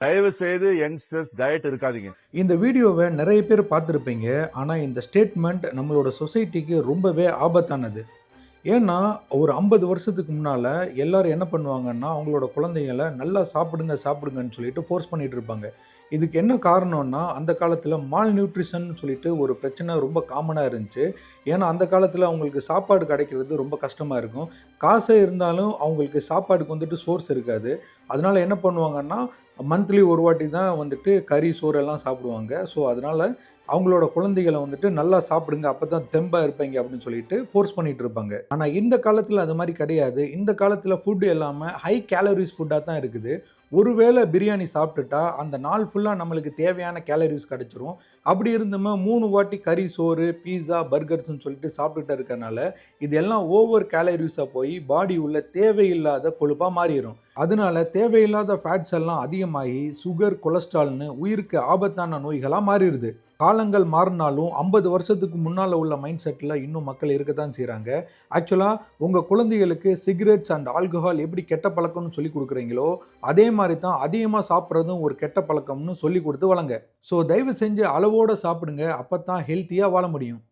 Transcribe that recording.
தயவு செய்து youngsters diet இருக்காதீங்க. இந்த வீடியோவை நிறைய பேர் பார்த்துருப்பீங்க. ஆனால் இந்த ஸ்டேட்மெண்ட் நம்மளோட சொசைட்டிக்கு ரொம்பவே ஆபத்தானது. ஏன்னா ஒரு 50 வருஷத்துக்கு முன்னால் எல்லாரும் என்ன பண்ணுவாங்கன்னா அவங்களோட குழந்தைங்களை நல்லா சாப்பிடுங்க சாப்பிடுங்கன்னு சொல்லிட்டு ஃபோர்ஸ் பண்ணிட்டு இருப்பாங்க. இதுக்கு என்ன காரணம்னா அந்த காலத்தில் மால் நியூட்ரிஷன் சொல்லிட்டு ஒரு பிரச்சனை ரொம்ப காமனாக இருந்துச்சு. ஏன்னா அந்த காலத்தில் அவங்களுக்கு சாப்பாடு கிடைக்கிறது ரொம்ப கஷ்டமாக இருக்கும். காசே இருந்தாலும் அவங்களுக்கு சாப்பாடுக்கு வந்துட்டு சோர்ஸ் இருக்காது. அதனால என்ன பண்ணுவாங்கன்னா மந்த்லி ஒரு வாட்டி தான் வந்துட்டு கறி சோறு எல்லாம் சாப்பிடுவாங்க. ஸோ அதனால அவங்களோட குழந்தைகளை வந்துட்டு நல்லா சாப்பிடுங்க அப்பதான் தெம்பா இருப்பீங்க அப்படின்னு சொல்லிட்டு ஃபோர்ஸ் பண்ணிட்டு இருப்பாங்க. ஆனா இந்த காலத்துல அது மாதிரி கிடையாது. இந்த காலத்துல ஃபுட் எல்லாமே ஹை கேலரிஸ் ஃபுட்டா தான் இருக்குது. ஒருவேளை பிரியாணி சாப்பிட்டுட்டா அந்த நாள் ஃபுல்லா நம்மளுக்கு தேவையான கேலரிஸ் கிடைச்சிரும். அப்படி இருந்துமே 3 வாட்டி கறி சோறு, பீஸா, பர்கர்ஸ்ன்னு சொல்லிட்டு சாப்பிட்டுட்டு இருக்கனால இது எல்லாம் ஓவர் கேலரிஸா போய் பாடி உள்ள தேவையில்லாத கொழுப்பா மாறிடும். அதனால தேவையில்லாத ஃபேட்ஸ் எல்லாம் அதிகமாகி சுகர், கொலஸ்ட்ரால்னு உயிருக்கு ஆபத்தான நோய்களா மாறிடுது. காலங்கள் மாறினாலும் 50 வருஷத்துக்கு முன்னால் உள்ள மைண்ட் செட்டில் இன்னும் மக்கள் இருக்க தான் செய்கிறாங்க. ஆக்சுவலாக உங்கள் குழந்தைகளுக்கு சிகரெட்ஸ் அண்ட் ஆல்கஹால் எப்படி கெட்ட பழக்கம்னு சொல்லி கொடுக்குறீங்களோ அதே மாதிரி தான் அதிகமாக சாப்பிட்றதும் ஒரு கெட்ட பழக்கம்னு சொல்லி கொடுத்து வளங்க. ஸோ தயவு செஞ்சு அளவோடு சாப்பிடுங்க. அப்போ தான் ஹெல்த்தியாக வாழ முடியும்.